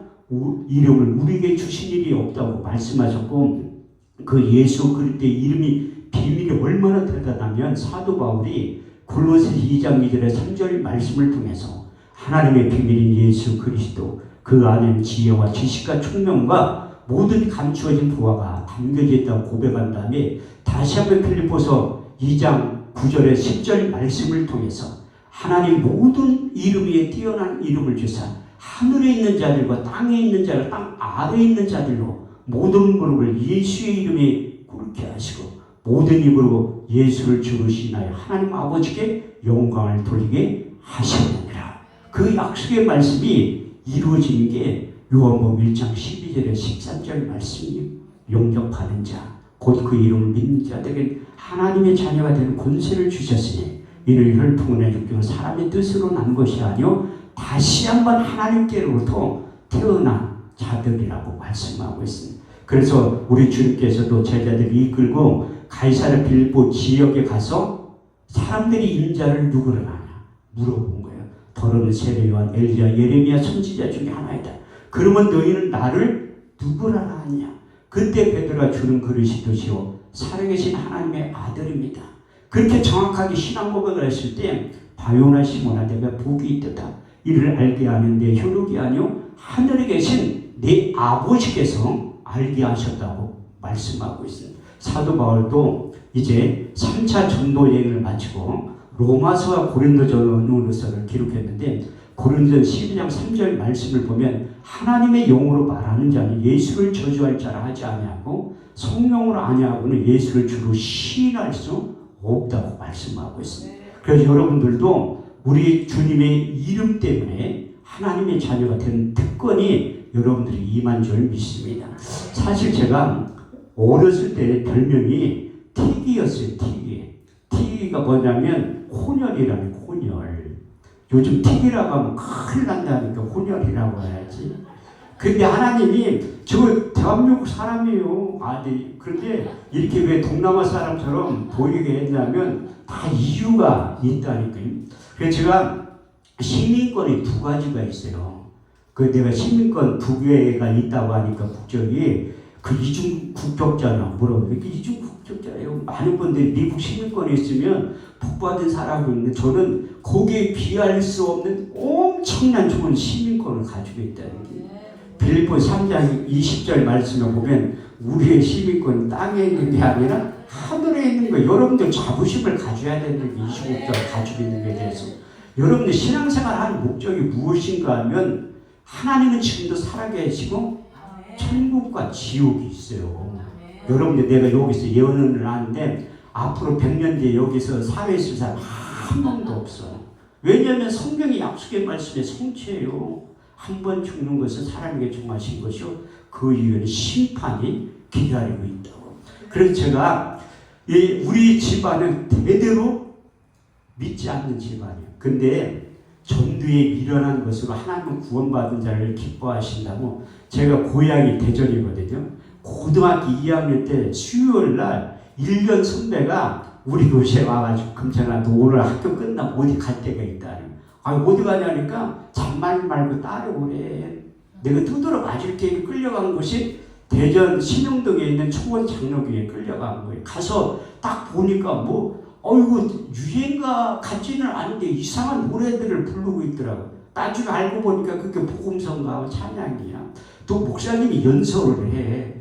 이름을 우리에게 주신 일이 없다고 말씀하셨고 그 예수 그리스도의 이름이 비밀이 얼마나 대단하면 사도 바울이 골로새 2장 2절의 3절 말씀을 통해서 하나님의 비밀인 예수 그리스도 그 안에는 지혜와 지식과 총명과 모든 감추어진 부하가 담겨져 있다고 고백한 다음에 다시 한번 빌립보서 2장 9절의 10절 말씀을 통해서 하나님 모든 이름 위에 뛰어난 이름을 주사 하늘에 있는 자들과 땅에 있는 자들, 땅 아래에 있는 자들로 모든 무릎을 예수의 이름에 꿇게 하시고 모든 입으로 예수를 주로 시인하여 하나님 아버지께 영광을 돌리게 하시느니라. 그 약속의 말씀이 이루어지는 게 요한복음 1장 12절에 13절 말씀이 영접하는 자, 곧 그 이름을 믿는 자들에게 하나님의 자녀가 되는 권세를 주셨으니 이는 혈통의 육경은 사람의 뜻으로 난 것이 아니요 다시 한번 하나님께로부터 태어난 자들이라고 말씀하고 있습니다. 그래서 우리 주님께서도 제자들을 이끌고 가이사랴 빌립보 지역에 가서 사람들이 인자를 누구를 아냐 물어본 거예요. 더러는 세례 요한, 엘리야, 예레미야 선지자 중에 하나이다. 그러면 너희는 나를 누구라 하냐? 그때 베드로가 주는 그릇이 드시오 살아계신 하나님의 아들입니다. 그렇게 정확하게 신앙 고백을 했을 때 바요나 시몬아 내가 복이 있도다. 이를 알게 하는 내 혈육이 아니요 하늘에 계신 내 아버지께서 알게 하셨다고 말씀하고 있습니다. 사도 바울도 이제 3차 전도 여행을 마치고 로마서와 고린도전서를 기록했는데 고린도전 12장 3절 말씀을 보면 하나님의 영으로 말하는 자는 예수를 저주할 자라 하지 아니하고 성령으로 아니하고는 예수를 주로 시인할 수 없다고 말씀하고 있습니다. 그래서 여러분들도 우리 주님의 이름 때문에 하나님의 자녀가 된 특권이 여러분들이 임한 줄 믿습니다. 사실 제가 어렸을 때 별명이 튀기였어요. 튀기가 뭐냐면 혼혈이라는 혼혈. 요즘 튀기라고 하면 큰일 난다니까 혼혈이라고 해야지. 근데 하나님이 저 대한민국 사람이에요. 그런데 이렇게 왜 동남아 사람처럼 보이게 했냐면 다 이유가 있다니까요. 그래서 제가 시민권이 두 가지가 있어요. 내가 시민권 두 개가 있다고 하니까 국적이 이중 국적자나 뭐라고 그래? 이중 국적자예요. 많은 분들이 미국 시민권이 있으면 복받은 사람인데 저는 거기에 비할 수 없는 엄청난 좋은 시민권을 가지고 있다는 게. 빌립보 3장 20절 말씀을 보면 우리의 시민권은 땅에 있는 게 아니라 하늘에 있는 거예요. 여러분들 자부심을 가져야 되는 게 25절 가지고 있는 것에 대해서. 여러분들 신앙생활 하는 목적이 무엇인가 하면 하나님은 지금도 살아계시고 천국과 지옥이 있어요. 여러분들 내가 여기서 예언을 하는데 앞으로 100년 뒤에 여기서 살아 있을 사람 한 명도 없어. 왜냐하면 성경의 약속의 말씀의 성취예요. 한 번 죽는 것은 사람에게 정하신 것이요 그 이후에는 심판이 기다리고 있다고. 그래서 제가 우리 집안은 대대로 믿지 않는 집안이에요. 근데 전두에 미련한 것으로 하나님은 구원받은 자를 기뻐하신다고. 제가 고향이 대전이거든요. 고등학교 2학년 때 수요일 날 1년 선배가 우리 교실에 와가지고 금찬아 너 오늘 학교 끝나면 어디 갈 데가 있다. 어디 가냐니까 잔말 말고 따라오래. 내가 두드러 맞을 테니 끌려간 곳이 대전 신흥동에 있는 초원 장로교에 끌려간 거예요. 가서 딱 보니까 어이구 유행가 같지는 않은데 이상한 노래들을 부르고 있더라고. 나중에 알고 보니까 그게 복음성가 찬양이야. 또 목사님이 연설을 해.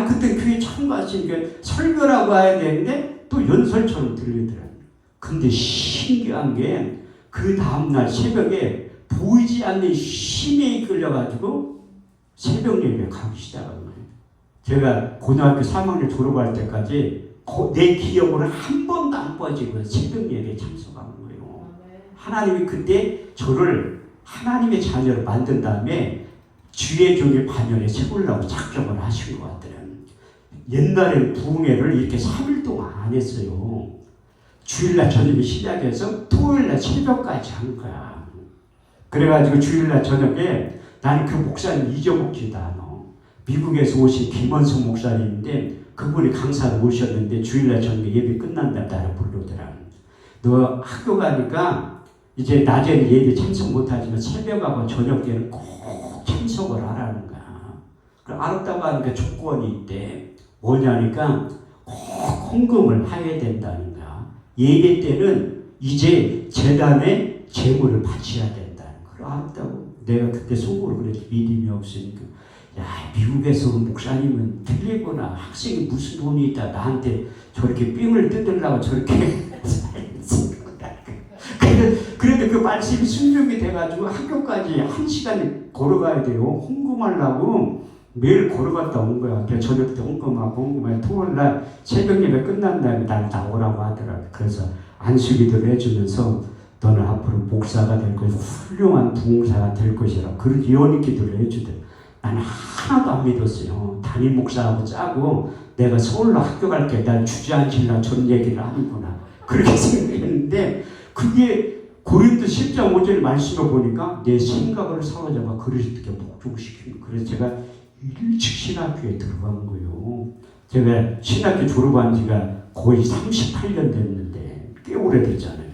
그때 교회 처음 갔으니까 설교라고 해야 되는데 또 연설처럼 들리더라고. 근데 신기한 게 그 다음날 새벽에 보이지 않는 힘에 이끌려가지고 새벽 예배 가기 시작한 거예요. 제가 고등학교 3학년 졸업할 때까지 내 기억으로 한 번도 안 빠지고 새벽 예배에 참석한 거예요. 하나님이 그때 저를 하나님의 자녀로 만든 다음에 주의 종의 반열에 세우려고 작정을 하신 것 같더라고요. 옛날에 부흥회를 이렇게 3일 동안 안 했어요. 주일날 저녁에 시작해서 토요일날 새벽까지 한 거야. 그래가지고 주일날 저녁에 나는 그 목사님 잊어먹지도 않아. 미국에서 오신 김원성 목사님인데 그분이 강사를 모셨는데 주일날 저녁에 예배 끝난 다음에 나를 부르더라. 너 학교 가니까 이제 낮에는 예배 참석 못하지만 새벽하고 저녁 때는 꼭 참석을 하라는 거야. 알았다고 하니까 조건이 있대. 뭐냐니까 꼭 헌금을 해야 된다는 거야. 예배 때는 이제 재단에 재물을 바쳐야 된다는 걸 알았다고. 내가 그때 속으로 그랬지. 믿음이 없으니까. 야, 미국에서 온 목사님은 틀리구나. 학생이 무슨 돈이 있다. 나한테 저렇게 삥을 뜯으려고 저렇게 그런데 그 말씀이 순종이 돼가지고 학교까지 1시간 걸어가야 돼요. 헌금하려고 매일 걸어갔다 온 거야. 저녁 때 헌금하고 토요일날 새벽 예배 끝난 다음에 날 나오라고 하더라고. 그래서 안수기도를 해주면서 너는 앞으로 목사가 될 것이고 훌륭한 부흥사가 될 것이라 그런 예언의 기도를 해주더라고. 나는 하나도 안 믿었어요. 담임 목사하고 짜고 내가 서울로 학교 갈게. 날 주저앉히려고 저런 얘기를 하는구나. 그렇게 생각했는데 그게 고린도 10장 5절 말씀을 보니까 내 생각을 사로잡아 그리스도께 복종시키는. 그래서 제가 일찍 신학교에 들어간 거예요. 제가 신학교 졸업한 지가 거의 38년 됐는데 꽤 오래됐잖아요.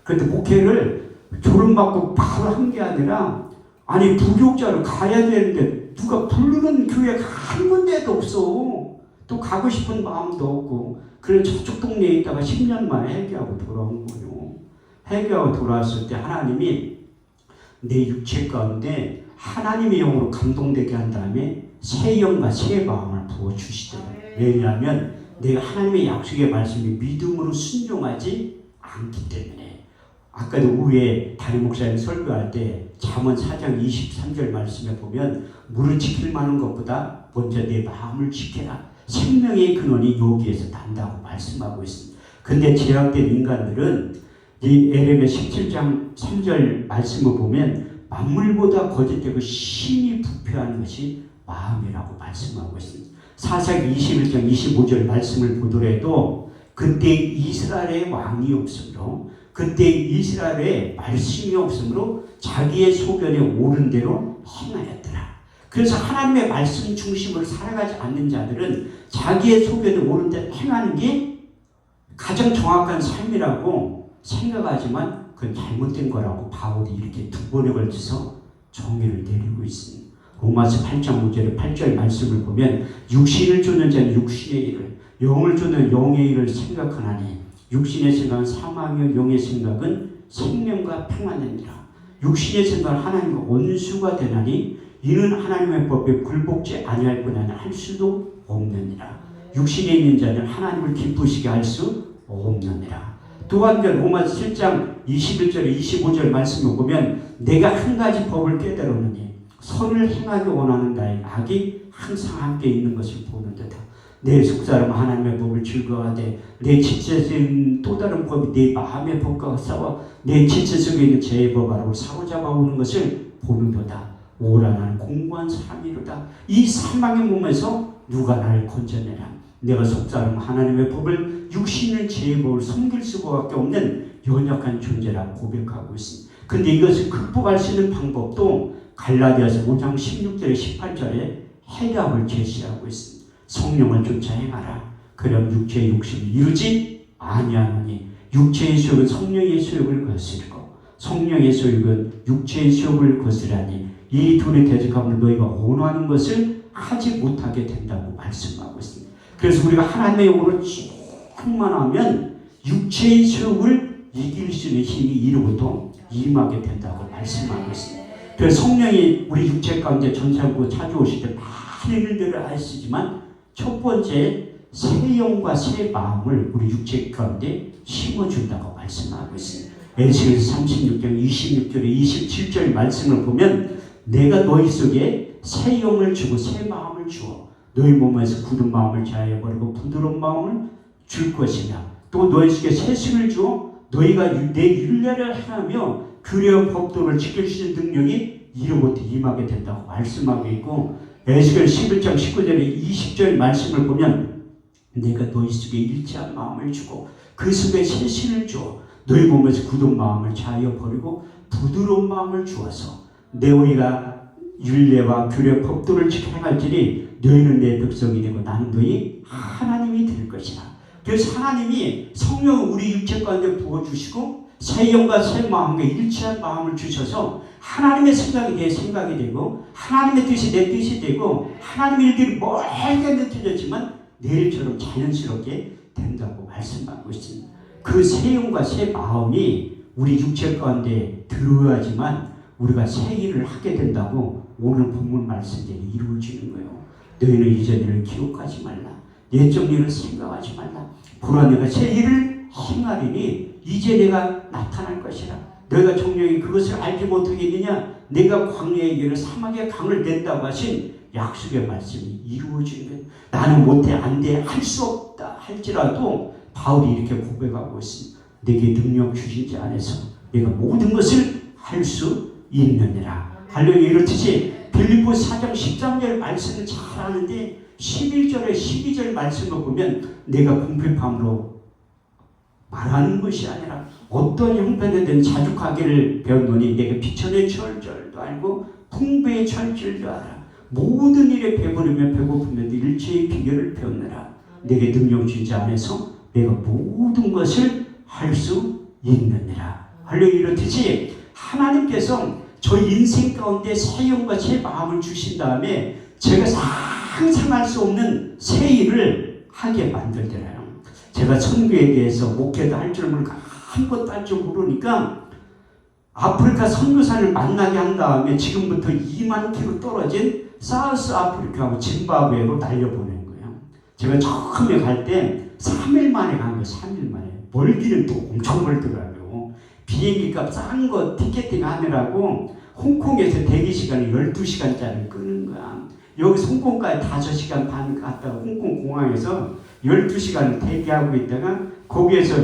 그런데 목회를 졸업받고 바로 한 게 아니라 부교육자로 가야 되는데 누가 부르는 교회가 한 군데도 없어. 또 가고 싶은 마음도 없고. 그래서 저쪽 동네에 있다가 10년 만에 회개하고 돌아온 거예요. 회개하고 돌아왔을 때 하나님이 내 육체 가운데 하나님의 영으로 감동되게 한 다음에 새 영과 새 마음을 부어주시더라고요. 왜냐하면 내가 하나님의 약속의 말씀이 믿음으로 순종하지 않기 때문에. 아까도 위에 담임 목사님 설교할 때 잠언 4장 23절 말씀에 보면 물을 지킬 만한 것보다 먼저 내 마음을 지켜라. 생명의 근원이 여기에서 난다고 말씀하고 있습니다. 근데 제약된 인간들은 이 에레미야 17장 3절 말씀을 보면 만물보다 거짓되고 심히 부패한 것이 마음이라고 말씀하고 있습니다. 사사기 21장 25절 말씀을 보더라도 그때 이스라엘의 왕이 없으므로, 그때 이스라엘의 말씀이 없으므로 자기의 소견에 옳은 대로 행하였더라. 그래서 하나님의 말씀 중심으로 살아가지 않는 자들은 자기의 소견에 옳은 대로 행하는 게 가장 정확한 삶이라고 생각하지만 그건 잘못된 거라고 바울이 이렇게 두 번에 걸쳐서 정의를 내리고 있습니다. 로마서 8장 5절에 8절 말씀을 보면 육신을 쫓는 자는 육신의 일을, 영을 쫓는 영의 일을 생각하나니 육신의 생각은 사망이요 영의 생각은 생명과 평안이니라. 육신의 생각은 하나님과 원수가 되나니 이는 하나님의 법에 굴복지 아니할 뿐 아니라 할 수도 없느니라. 육신에 있는 자는 하나님을 기쁘시게 할 수 없느니라. 또한 로마서 7장 21절에 25절 말씀을 보면 내가 한 가지 법을 깨달았느니 선을 행하기 원하는 나의 악이 항상 함께 있는 것을 보는 듯하. 내 속사람 하나님의 법을 즐거워하되 내 지체 속에 또 다른 법이 내 마음의 법과 싸워 내 지체 속에 있는 죄의 법하고 사로잡아오는 것을 보는도다. 오라 나는 공고한 사람이로다. 이 사망의 몸에서 누가 나를 건져내라. 내가 속사람 하나님의 법을 육신은 죄의 법을 숨길 수밖에 없는 연약한 존재라고 고백하고 있습니다. 근데 이것을 극복할 수 있는 방법도 갈라디아서 5장 16절에 18절에 해답을 제시하고 있습니다. 성령을 쫓아 행하라. 그럼 육체의 욕심을 이루지 아니하노니 육체의 소욕은 성령의 소욕을 거스르고 성령의 소욕은 육체의 소욕을 거스르니 이 둘이 대적하면 너희가 원하는 것을 하지 못하게 된다고 말씀하고 있습니다. 그래서 우리가 하나님의 영으로 충만하면 육체의 소욕을 이길 수 있는 힘이 이로부터 임하게 된다고 말씀하고 있습니다. 그래서 성령이 우리 육체 가운데 전사하고 찾아오실 때 많은 일들을 하시지만 첫 번째 새 영과 새 마음을 우리 육체 가운데 심어준다고 말씀하고 있습니다. 에스겔서 36장 26절에 27절 말씀을 보면 내가 너희 속에 새 영을 주고 새 마음을 주어 너희 몸에서 굳은 마음을 제하여버리고 부드러운 마음을 줄 것이냐. 또 너희 속에 새 신을 주어 너희가 내 율례를 행하며 규례와 법도를 지킬 수 있는 능력이 이로부터 임하게 된다고 말씀하고 있고 에스겔 11장 19절에 20절 말씀을 보면 내가 너희 속에 일치한 마음을 주고 그 속에 새 신을 주어 너희 몸에서 굳은 마음을 자여 버리고 부드러운 마음을 주어서 너희가 율례와 규례 법도를 지켜 행할지니 너희는 내 백성이 되고 나는 너희 하나님이 될 것이라. 그래서 하나님이 성령을 우리 육체 가운데 부어주시고 새 영과 새 마음과 일치한 마음을 주셔서 하나님의 생각이 내 생각이 되고 하나님의 뜻이 내 뜻이 되고 하나님의 일들이 멀게 느껴졌지만 내일처럼 자연스럽게 된다고 말씀하고 있습니다. 그 새 영과 새 마음이 우리 육체 가운데 들어야지만 우리가 새 일을 하게 된다고 오늘 본문 말씀대로 이루어지는 거예요. 너희는 이전 일을 기억하지 말라. 옛적 일을 생각하지 말라. 보라 내가 새 일을 행하리니 이제 내가 나타날 것이라. 너희가 정령이 그것을 알지 못하겠느냐. 내가 광야의 길을 사막의 강을 낸다고 하신 약속의 말씀이 이루어지는 거예요. 나는 못해 안돼 할 수 없다 할지라도 바울이 이렇게 고백하고 있습니다. 내게 능력 주신 자 안에서 내가 모든 것을 할 수 있느니라. 할렐루야. 이렇듯이 빌립보 4장 13절 말씀을 잘 아는데 11절에 12절 말씀을 보면 내가 궁핍함으로 말하는 것이 아니라 어떤 형편이든 자족하기를 배웠노니 내가 비천의 철절도 알고 풍부의 철절도 알아. 모든 일에 배부르며 배고프면 일체의 비결을 배웠느라. 내게 능력 주신 자 안에서 내가 모든 것을 할 수 있느니라. 할렐루야. 이렇듯이 하나님께서 저희 인생 가운데 새 영과 새 마음을 주신 다음에 제가 상상할 수 없는 새 일을 하게 만들더라요. 제가 선교에 대해서 목회도 할 줄 모르고 아무것도 할 줄 모르니까 아프리카 선교사를 만나게 한 다음에 지금부터 2만 킬로 떨어진 사우스 아프리카하고 짐바브웨로 날려보낸 거예요. 제가 처음에 갈 때 3일 만에 간 거예요. 3일 만에. 멀기는 또 엄청 멀더라고요. 비행기값 싼 거 티켓팅 하느라고 홍콩에서 대기 시간이 12시간짜리 끄는 거야. 여기서 홍콩까지 5시간 반 갔다가 홍콩 공항에서 12시간을 대기하고 있다가 거기에서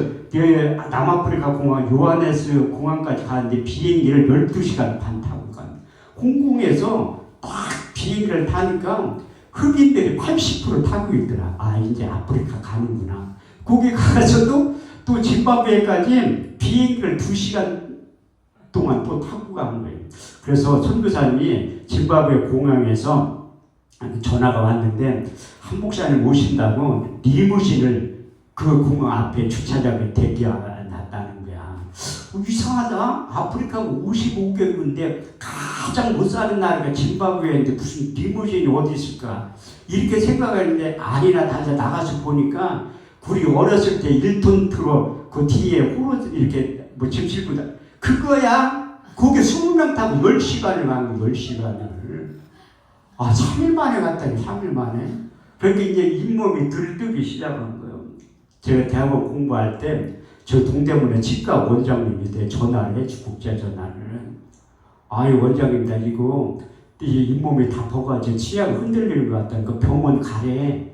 남아프리카 공항 요하네스 공항까지 가는데 비행기를 12시간 반 타고 가요. 공공에서 딱 비행기를 타니까 흑인들이 80% 타고 있더라. 아, 이제 아프리카 가는구나. 거기 가서도 또 짐바브웨까지 비행기를 2시간 동안 또 타고 간 거예요. 그래서 선교사님이 짐바브웨 공항에서 전화가 왔는데 한 목사님 모신다고 리무진을 그 공항 앞에 주차장에 대기해놨다는 거야. 이상하다. 아프리카가 55개국인데 가장 못 사는 나라가 짐바브웨인데 무슨 리무진이 어디 있을까? 이렇게 생각했는데 아니나 다르다 나가서 보니까 우리 어렸을 때 1톤 트럭 그 뒤에 호로 이렇게 뭐 짐 싣고 그거야. 거기 20명 타고 10시간을 간 거, 10시간을. 아, 3일 만에 갔다니, 3일 만에. 그러니까 이제 잇몸이 들뜨기 시작한 거예요. 제가 대학원 공부할 때 저 동대문에 치과 원장님인데 전화를 해주 국제 전화를. 아유, 원장님, 나 이거 이 잇몸이 다 퍼가지고 치아가 흔들리는 것 같다니까 병원 가래.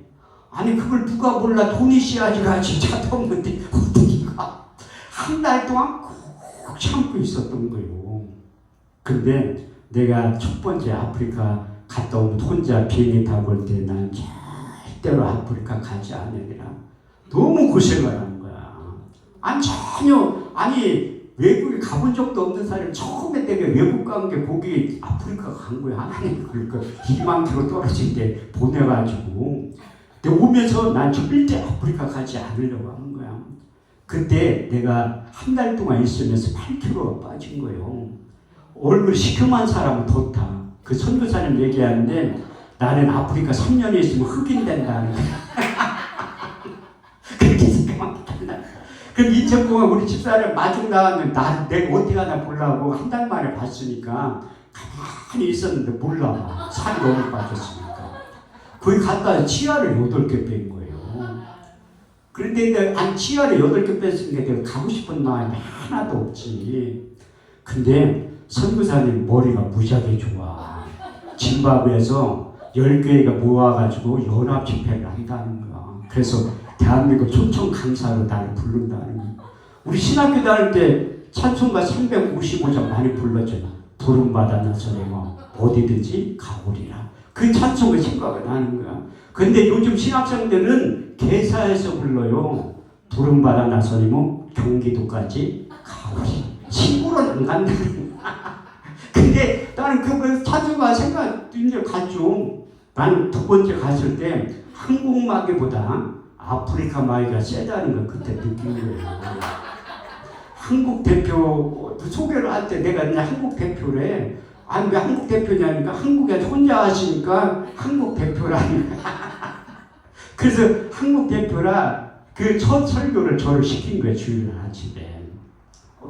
아니, 그걸 누가 몰라. 돈이 씨야지 가지. 차도 없는데 어떻게 가. 한 달 동안 꼭 참고 있었던 거예요. 근데 내가 첫 번째 아프리카 갔다 오면 혼자 비행기 타고 올 때 난 절대로 아프리카 가지 않으리라. 너무 고생을 하는 거야. 아니 외국에 가본 적도 없는 사람이 처음에 내가 외국 간 게 거기 아프리카 간 거야. 하나님 그러니까 2만 킬로 떨어진 데 보내가지고. 근데 오면서 난 절대 아프리카 가지 않으려고 하는 거야. 그때 내가 한 달 동안 있으면서 8kg가 빠진 거예요. 얼굴 시큼한 사람은 더 타. 그 선교사님 얘기하는데 나는 아프리카 3년에 있으면 흑인 된다는 거야. 그렇게 생각만 한다. 그럼 인천공항 우리 집사람 마중 나왔는데 내가 어떻게 하나 보려고 한 달 만에 봤으니까 가만히 있었는데 몰라. 살이 너무 빠졌으니까. 거기 갔다 치아를 8개 뺀 거예요. 그런데 치아를 8개 뺐으니까 내가 가고 싶은 마음이 하나도 없지. 근데 선교사님 머리가 무지하게 좋아. 짐바브웨에서 10개가 모아가지고 연합 집회를 한다는 거야. 그래서 대한민국 초청 강사로 나를 부른다는 거야. 우리 신학교 다닐 때 찬송가 355장 많이 불렀잖아. 부름받아 나서내고 어디든지 가오리라. 그 찬송이 생각이 나는 거야. 근데 요즘 신학생들은 개사에서 불러요. 부름받아 나서내고 경기도까지 가오리. 시골은 안 간다는 거야. 근데 나는 그 찬송가 생각 이제 갔죠. 나는 두 번째 갔을 때 한국 마귀보다 아프리카 마귀가 세다는 걸 그때 느낀 거예요. 한국 대표 소개를 할 때 내가 그냥 한국 대표래. 아니 왜 한국 대표냐니까 한국에 혼자 하시니까 한국 대표라니까. 그래서 한국 대표라 그 첫 설교를 저를 시킨 거예요. 주일 아침에.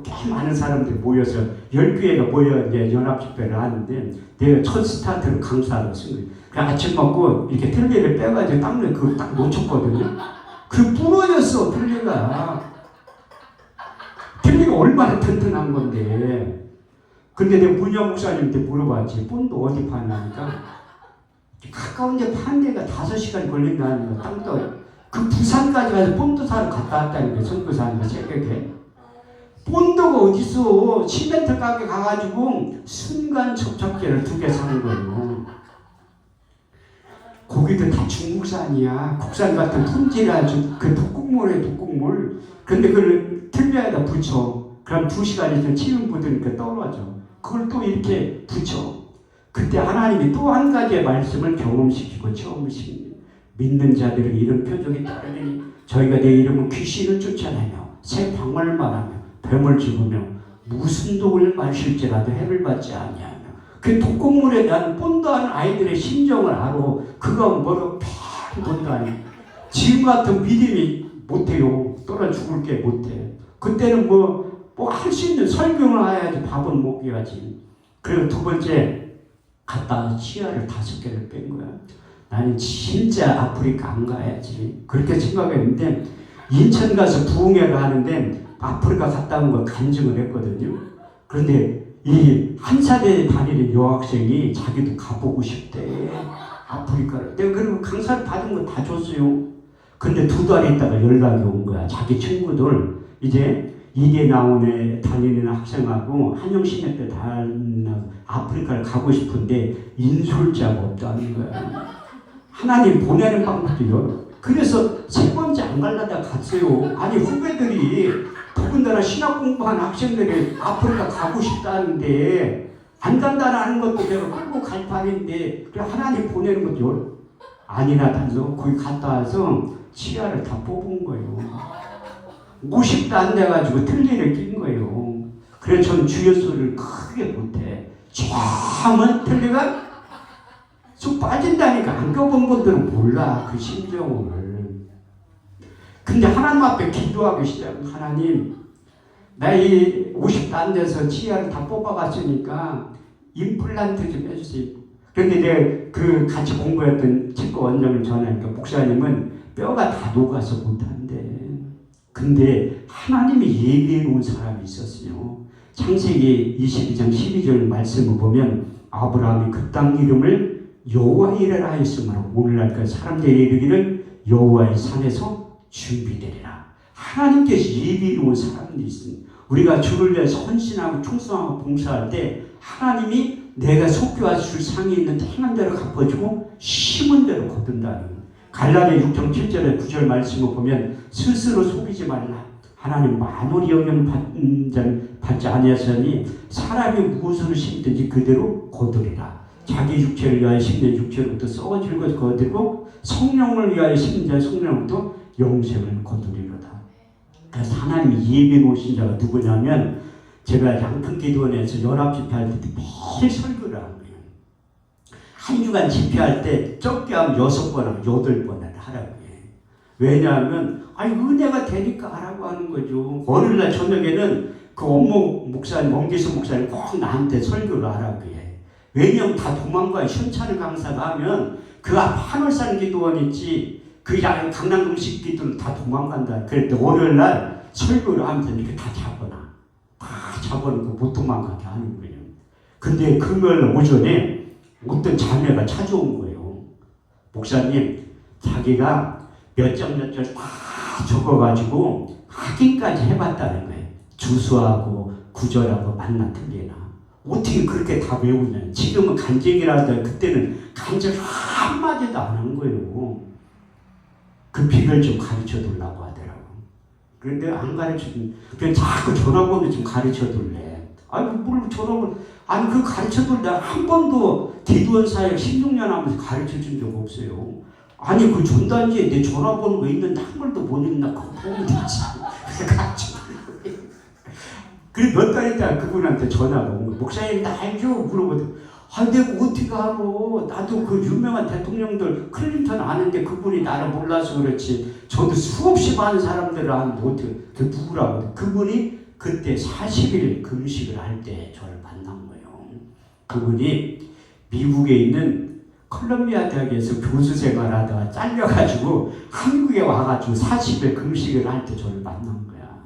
꽤 많은 사람들이 모여서 10교회가 모여 이제 연합 집회를 하는데 내가 첫 스타트를 강사로 쓴 거예요. 그 아침 먹고 이렇게 틀니를 빼가지고 닦는 그걸 딱 놓쳤거든요. 그 부러졌어 틀니가. 틀니가 얼마나 튼튼한 건데. 근데 내가 문현 목사님한테 물어봤지. 본도 어디 파냐니까 가까운 데 파는 데가 5시간 걸린다는 거. 땅 떠. 그 부산까지 가서 본도 사러 갔다 왔다는 게 선교사님이 새벽에. 본도가 어딨어. 시멘트 가게 가가지고 순간 접착제를 2개 사는 거예요. 거기도 다 중국산이야. 국산 같은 품질이라지. 그 독국물에 독국물. 근데 그걸 틀니에다 붙여. 그럼 2시간 있으면 치운 묻으니까 떨어져. 그걸 또 이렇게 붙여. 그때 하나님이 또 한 가지의 말씀을 경험시키고 처음 믿는 자들은 이런 표적이 따르니 저희가 내 이름은 귀신을 쫓아내며 새 방언을 말하며 뱀을 죽으며 무슨 독을 마실지라도 해를 받지 아니하며 그 독곡물에 대한 본다는 아이들의 심정을 알아. 그거 뭐로 팍 본다니. 지금 같은 믿음이 못해요. 떨어 죽을 게 못해. 그때는 뭐 할 수 있는 설교를 해야지. 밥은 먹여야지. 그리고 두 번째 갔다 치아를 5개를 뺀 거야. 나는 진짜 아프리카 안 가야지. 그렇게 생각했는데 인천 가서 부흥회를 하는데 아프리카 갔다 온 걸 간증을 했거든요. 그런데 이 한사대 다니는 여학생이 자기도 가보고 싶대. 아프리카를. 내가 그리고 강사를 받은 거 다 줬어요. 근데 2달 있다가 연락이 온 거야. 자기 친구들 이제 이대 나온에 다니는 학생하고 한영신학 때 다니는 아프리카를 가고 싶은데 인솔자가 없다는 거야. 하나님 보내는 방법이요. 그래서 세 번째 안 갈라다 갔어요. 아니 후배들이 더군다나 신학 공부하는 학생들이 아프리카 가고 싶다는데 안 간다는 것도 내가 끌고 갈 판인데 그래 하나님 보내는 것도 아니나 다녀서 거기 갔다 와서 치아를 다 뽑은 거예요. 50도 안 돼가지고 틀니를 낀 거예요. 그래서 저는 주여 소리를 크게 못해. 쫙하면 틀니가 쑥 빠진다니까. 안 껴본 분들은 몰라 그 심정을. 근데 하나님 앞에 기도하기 시작. 하나님 나 이 50도 안 돼서 치아를 다 뽑아갔으니까 임플란트 좀 해주세요. 그런데 내가 그 같이 공부했던 치과 원장을 전화하니까 목사님은 뼈가 다 녹아서 못한대. 근데 하나님이 예비해 놓은 사람이 있었어요. 창세기 22장 12절 말씀을 보면 아브라함이 그 땅 이름을 여호와이라 하였으므로 오늘날까지 사람들이 이르기를 여호와의 산에서 준비되리라. 하나님께서 예비해 놓은 사람들이 있습니다. 우리가 주를 위해서 헌신하고 충성하고 봉사할 때 하나님이 내가 속교할 줄 상이 있는데 행한 대로 갚아주고 심은 대로 거둔다는 갈라디아 6장 7절에 9절 말씀을 보면 스스로 속이지 말라. 하나님 만원이 영향을 받지 아니하시니 사람이 무엇으로 심든지 그대로 거두리라. 자기 육체를 위하여 심는 육체로부터 썩어질 것을 거두고 성령을 위하여 심는 자 성령으로부터 영생을 거두리로다. 그래서 하나님이 예비해 놓으신 자가 누구냐면 제가 양평기도원에서 연합집회할 때 매일 설교를 하는 거예요. 한 주간 집회할 때 적게 하면 6번 하고 8번 하라고 해요. 왜냐하면 아니 은혜가 되니까 하라고 하는 거죠. 어느 날 저녁에는 그 엄모 목사님, 엄기수 목사님 꼭 나한테 설교를 하라고 해. 왜냐하면 다 도망가요. 현찬을 강사가 하면 그 앞 하늘산 기도원 있지 그 강남금식 기도는 다 도망간다. 그랬더니 월요일 날 설교를 하면서 이렇게 다 잡아놓고 못 도망가게 하는 거예요. 근데 금요일 오전에 어떤 자매가 찾아온 거예요. 목사님, 자기가 몇 장 다 적어가지고 확인까지 해봤다는 거예요. 주수하고 구절하고 맞나 틀리나. 어떻게 그렇게 다 외우냐. 지금은 간증이라도 그때는 간증 한마디도 안 한 거예요. 그 비결 좀 가르쳐 달라고 하더라고. 그런데 안 가르쳐주면 그냥 자꾸 전화번호 좀 가르쳐 줄래. 아니 뭘 전화번호. 아니 그 가르쳐 줄 내가 한 번도 기도원 사역 16년 하면서 가르쳐 준 적 없어요. 아니 그 전단지에 내 전화번호가 있는데 한 번도 못 읽나 그거 보면 되지. 가르쳐 줄래. 그래 몇 달 있다가 그분한테 전화가 온 거예요. 목사님 나 알죠? 물어보더니 아 내가 어떻게 알아. 나도 그 유명한 대통령들 클린턴 아는데 그분이 나를 몰라서 그렇지. 저도 수없이 많은 사람들을 아는데 어떻게 그 누구라고. 그분이 그때 40일 금식을 할 때 저를 만난 거예요. 그분이 미국에 있는 컬럼비아 대학에서 교수 생활하다가 잘려가지고 한국에 와가지고 40일 금식을 할 때 저를 만난 거야.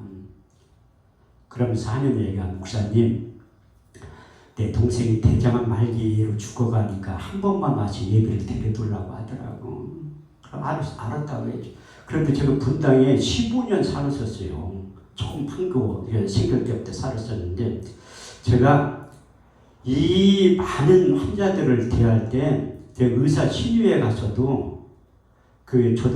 그러면서 하는 얘기가 목사님 내 동생이 대장암 말기로 죽어가니까 한 번만 와서 예배를 드려달라고 하더라고. 그럼 알았다고 했죠. 그런데 제가 분당에 15년 살았었어요. 처음 판교 생길 때부터 살았었는데 제가 이 많은 환자들을 대할 때 제가 의사 신유에 가서도 저도